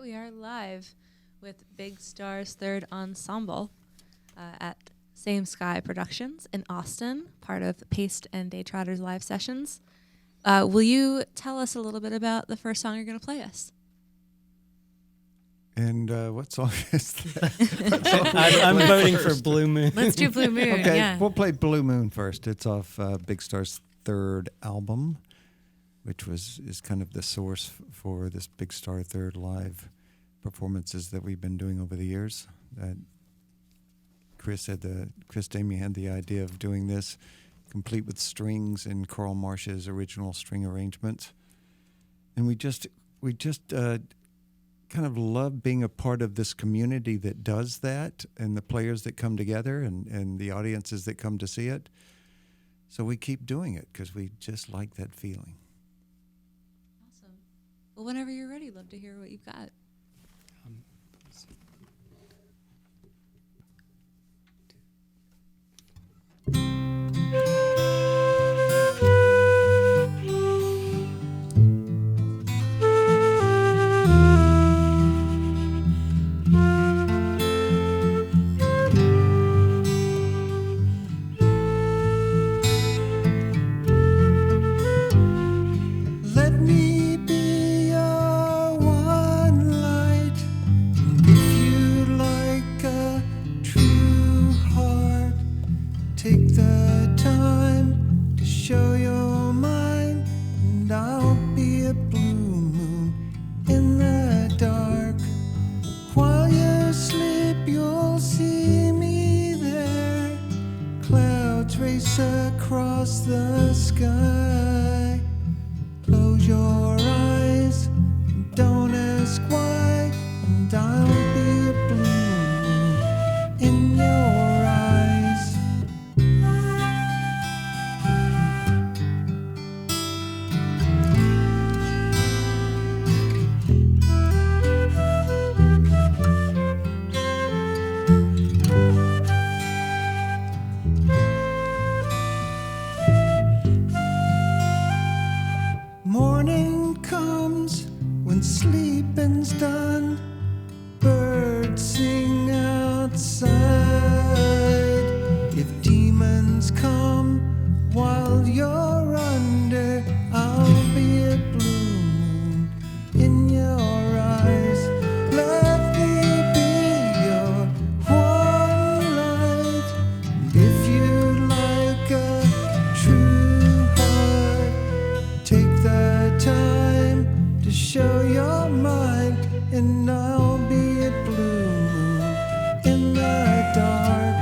we are live with Big Star's third ensemble at Same Sky Productions in Austin, part of Paste and Day Trotters live sessions. Will you tell us a little bit about the first song you're going to play us? And what song is that? I'm voting for Blue Moon. Let's do Blue Moon. Okay, Yeah. we'll play Blue Moon first. It's off Big Star's third album, which is kind of the source for this Big Star third live performances that we've been doing over the years. That Chris Damey had the idea of doing this, complete with strings in Carl Marsh's original string arrangement, and we just kind of love being a part of this community that does that, and the players that come together and the audiences that come to see it. So we keep doing it because we just like that feeling. Awesome. Well, whenever you're ready, love to hear what you've got. Let me be your one light. If you like a true heart, take the time to show your mind, and I'll be a blue moon in the dark. While you sleep, you'll see me there. Clouds race across the sky. Close your eyes, don't ask why, and I'll be a blue moon in your eyes. Morning comes when sleeping's done. Birds sing outside. If demons come while you're under, I'll be a blue moon in your eyes. Let me be your one light. And if you like a true heart, take the time to show your mind, and I'll be a blue moon in the dark.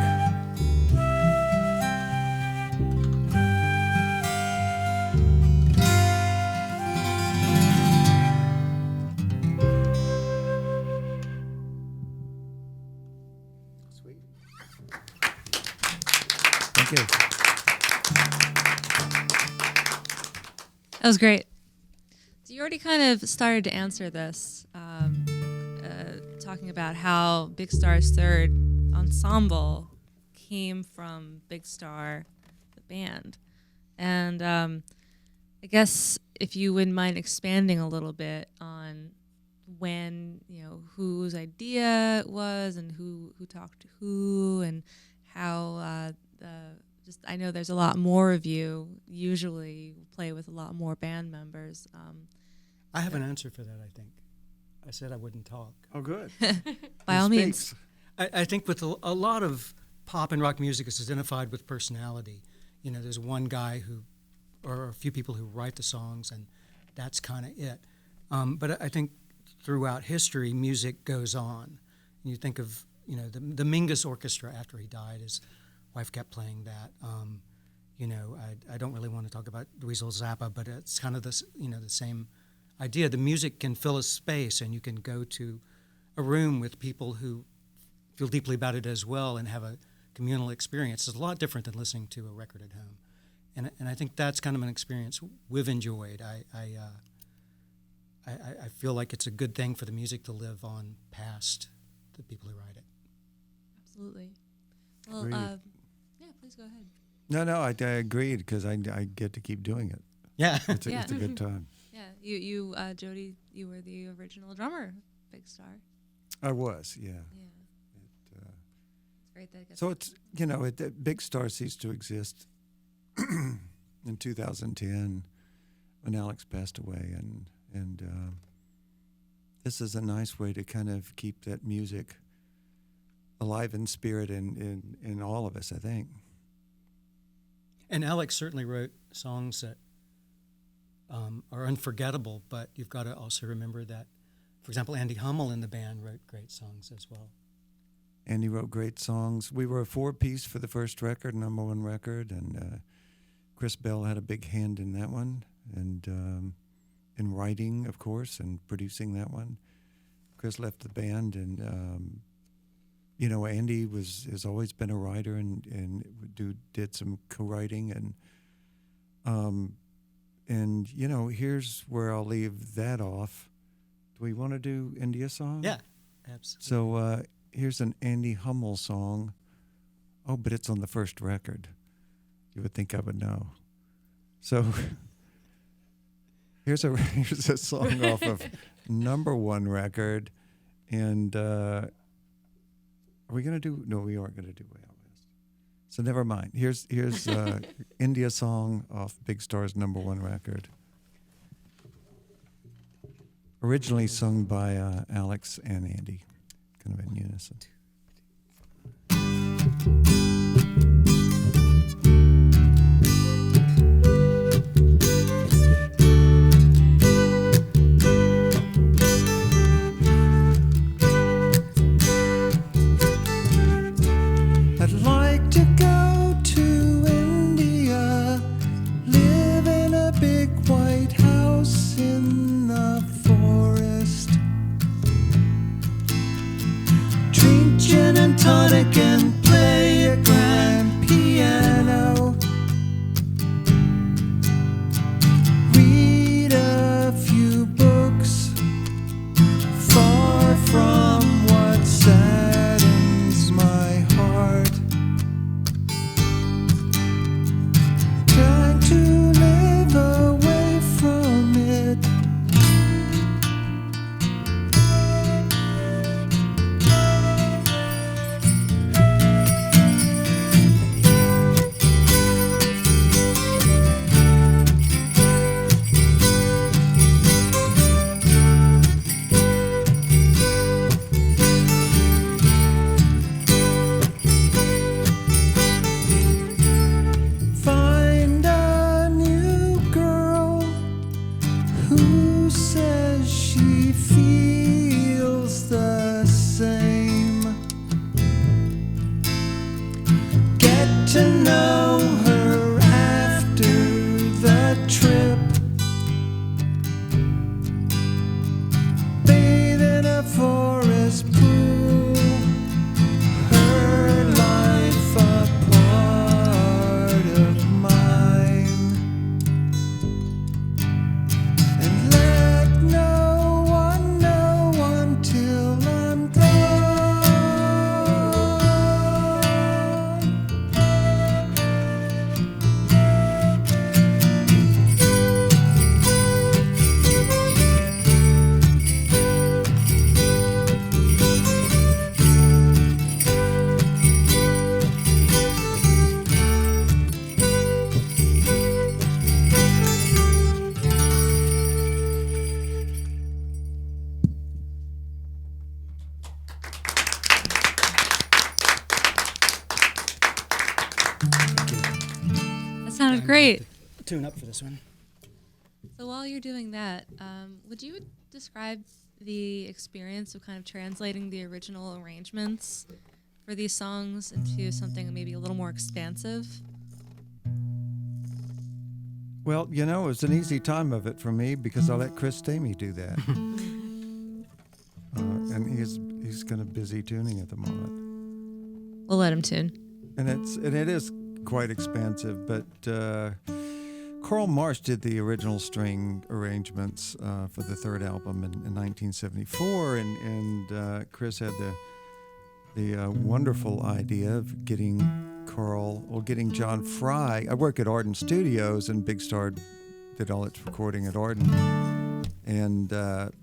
Sweet. Thank you. That was great. So you already kind of started to answer this, talking about how Big Star's third ensemble came from Big Star, the band. And I guess if you wouldn't mind expanding a little bit on when, whose idea it was and who talked to who and how I know there's a lot more of you. Usually play with a lot more band members. I have an answer for that, I think. I said I wouldn't talk. Oh, good. By all means. I think with a lot of pop and rock music is identified with personality. There's one guy or a few people who write the songs, and that's kind of it. But I think throughout history, music goes on. And you think of, the Mingus Orchestra after he died, his wife kept playing that. I don't really want to talk about Dweezil Zappa, but it's kind of the same idea. The music can fill a space, and you can go to a room with people who feel deeply about it as well and have a communal experience. It's a lot different than listening to a record at home. And I think that's kind of an experience we've enjoyed. I feel like it's a good thing for the music to live on past the people who write it. Absolutely. Well, yeah, please go ahead. No, I agreed because I get to keep doing it. Yeah. It's a good time. Yeah, you Jody, you were the original drummer Big Star? I was, yeah. Yeah, It, it's great that it gets. so it's, you know, Big Star ceased to exist in 2010 when Alex passed away, and this is a nice way to kind of keep that music alive in spirit in all of us, I think. And Alex certainly wrote songs that are unforgettable, but you've got to also remember that, for example, Andy Hummel in the band wrote great songs as well. Andy wrote great songs. We were a four-piece for the first record, number one record, and Chris Bell had a big hand in that one, and in writing, of course, and producing that one. Chris left the band, and you know, Andy has always been a writer and did some co-writing, and you know, here's where I'll leave that off. Do we want to do India song? Yeah, absolutely. So here's an Andy Hummel song. Oh, but it's on the first record. You would think I would know. So here's a song off of number one record, and are we gonna do? No, we aren't gonna do Way Out West. So never mind. Here's India song off Big Star's number one record. Originally sung by Alex and Andy, kind of in unison. I'd like to go to India, live in a big white house in the forest, drink gin and tonic and play a grand piano, read a few books, far from what saddens my heart, trying to live away from it. Find a new girl who says she feels the same. Get to know her after the trip. Bathe in a forest pool. Her life a part of mine. And let no one know until I'm gone. That sounded great. Tune up for this one. So while you're doing that, would you describe the experience of kind of translating the original arrangements for these songs into something maybe a little more expansive? Well, you know, it was an easy time of it for me because I let Chris Stamey do that, and he's kind of busy tuning at the moment. We'll let him tune. And it is quite expansive, but Carl Marsh did the original string arrangements for the third album in 1974, and Chris had the wonderful idea of getting John Fry. I work at Arden Studios, and Big Star did all its recording at Arden, and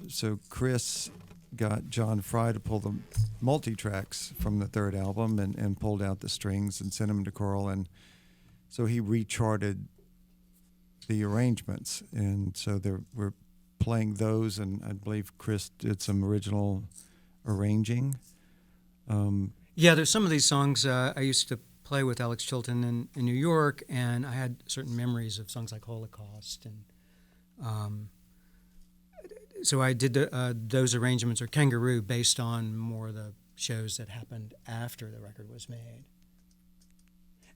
so Chris got John Fry to pull the multi-tracks from the third album and pulled out the strings and sent them to Carl. And so he recharted the arrangements. And so we're playing those, and I believe Chris did some original arranging. Yeah, there's some of these songs I used to play with Alex Chilton in New York, and I had certain memories of songs like Holocaust, and so I did those arrangements, or Kangaroo, based on more of the shows that happened after the record was made.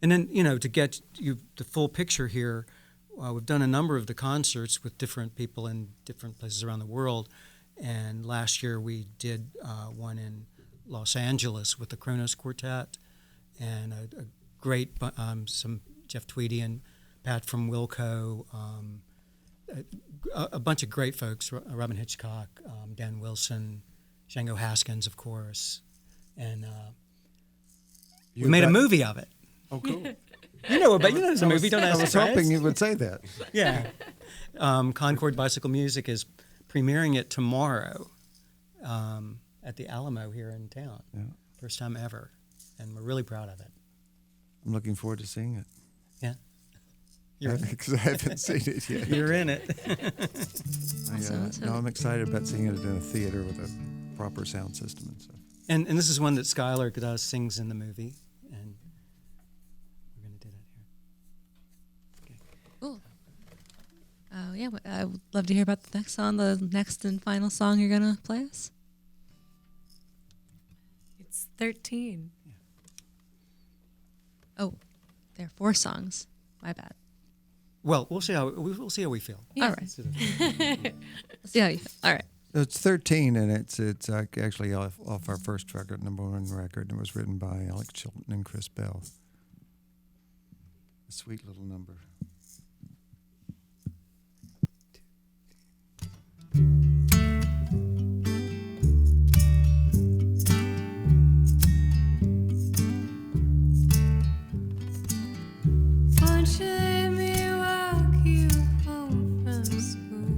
And then, to get you the full picture here, we've done a number of the concerts with different people in different places around the world, and last year we did one in Los Angeles with the Kronos Quartet, and a great, some Jeff Tweedy and Pat from Wilco, a bunch of great folks, Robin Hitchcock, Dan Wilson, Django Haskins, of course, and we made a movie of it. Oh, cool. There's a movie, don't ask. I was hoping you would say that. Yeah. Concord Bicycle Music is premiering it tomorrow at the Alamo here in town. Yeah. First time ever. And we're really proud of it. I'm looking forward to seeing it. Yeah. You're in it. Because I haven't seen it yet. You're in it. No, I'm excited about seeing it in a theater with a proper sound system and stuff. And this is one that Skylar sings in the movie. And we're going to do that here. Cool. Yeah, I would love to hear about the next and final song you're going to play us. It's 13. Oh, there are 4 songs. My bad. Well, we'll see how we feel. All right. Let's see how you feel. All right. It's 13, and it's actually off our first record, #1 record, and it was written by Alex Chilton and Chris Bell. A sweet little number. Won't you let me walk you home from school?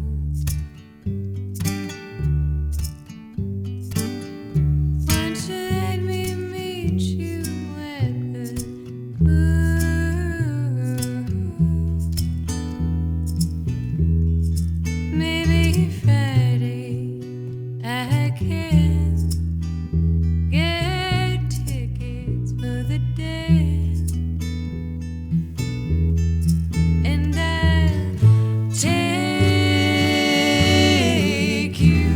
Won't you let me meet you at the pool? Maybe Friday I can get tickets for the dance. And I'll take you.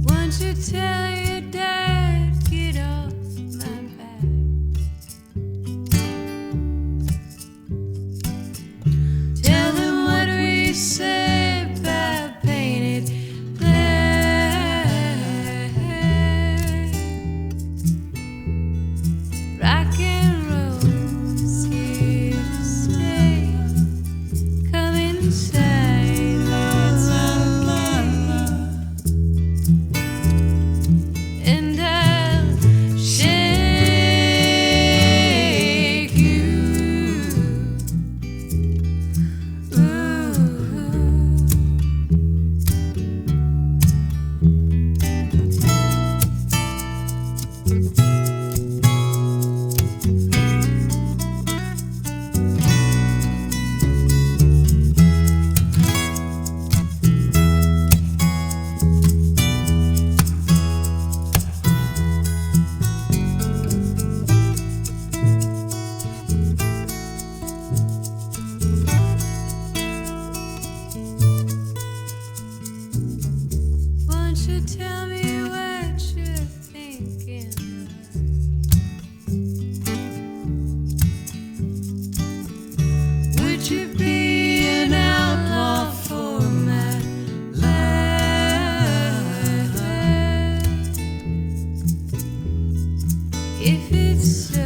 Won't you tell your dad, get off my back? Tell him what we said about painted rock and roll's here to stay. Come inside, let's and I'll shake you. Won't you tell me what you're thinking of? Would you be an outlaw for my life? If it's so,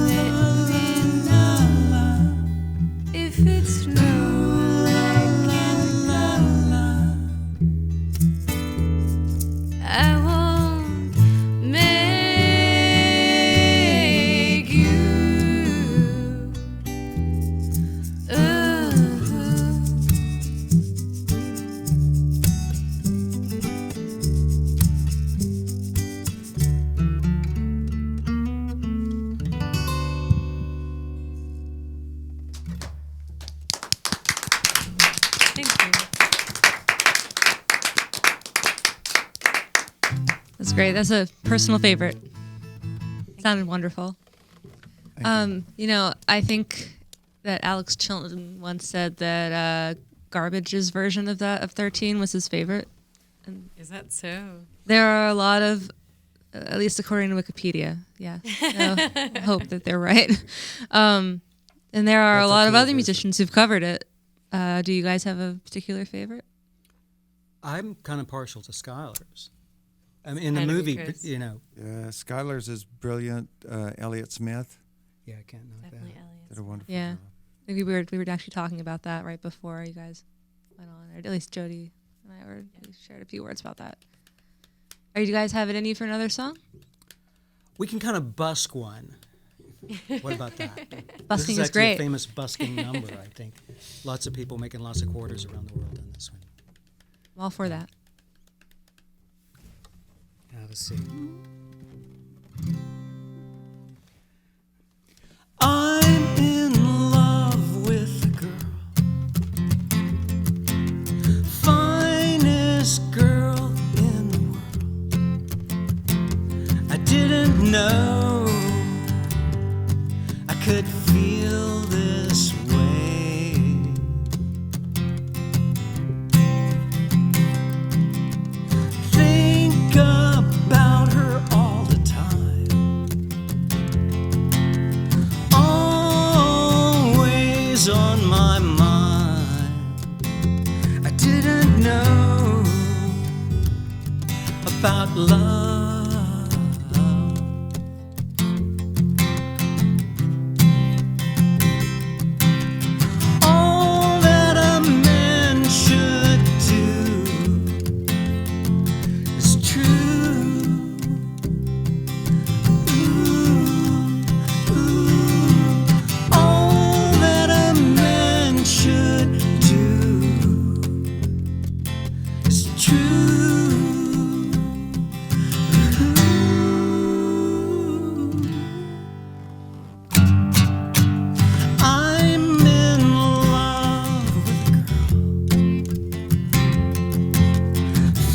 let me know. If it's no, I won't make you. That's great. That's a personal favorite. Sounded wonderful. You know, I think that Alex Chilton once said that Garbage's version of 13 was his favorite. Is that so? There are a lot of, at least according to Wikipedia, yeah. I hope that they're right. And there are That's a a lot of cool other version. musicians who've covered it. Do you guys have a particular favorite? I'm kind of partial to Skylar's. I mean, in the Kind of movie, because- you know. Yeah, Skylar's is brilliant. Elliott Smith Yeah, I can't knock Definitely that. did a wonderful Yeah. job. Maybe we were actually talking about that right before you guys went on, or at least Jody and I we shared a few words about that. Are you guys have it in you for another song? We can kind of busk one. What about that? Busking This is actually great. a famous busking number, I think. Lots of people making lots of quarters around the world on this one. I'm all for that. Let's see. I'm in love with a girl, finest girl in the world. I didn't know I could feel this way. Think about her all the time, always on my mind. I didn't know about love. All that a man should do is true. All that a man should do is true. I'm in love with a girl,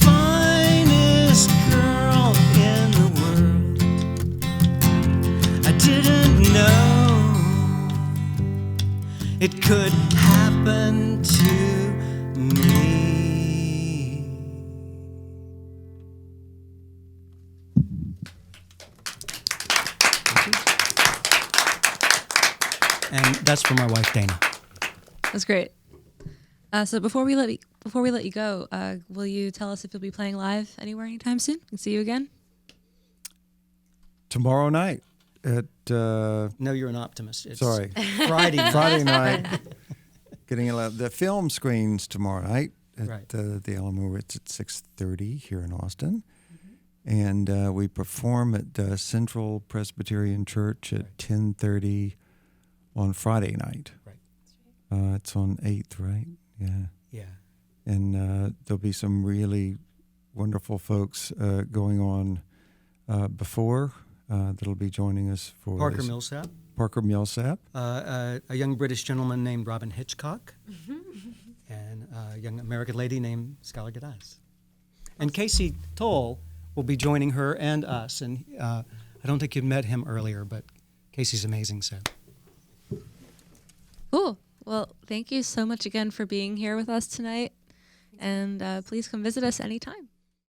finest girl in the world. I didn't know it could happen to me. And that's for my wife Dana. That's great. So before we let you go, will you tell us if you'll be playing live anywhere anytime soon? Can see you again. Tomorrow night at No, you're an optimist. It's sorry Friday night. Friday night. Getting the film screens tomorrow night at Right. the Alamo Ritz at 6:30 here in Austin, and we perform at Central Presbyterian Church at 10:30 on Friday night. Right. It's on 8th, right? Yeah. Yeah. And there'll be some really wonderful folks going on before that'll be joining us for Parker this. Millsap, Parker Millsap. a young British gentleman named Robin Hitchcock, and a young American lady named Skylar Gadias. And Casey Toll will be joining her and us. And I don't think you'd met him earlier, but Casey's amazing, so. Cool. Well, thank you so much again for being here with us tonight, and please come visit us anytime.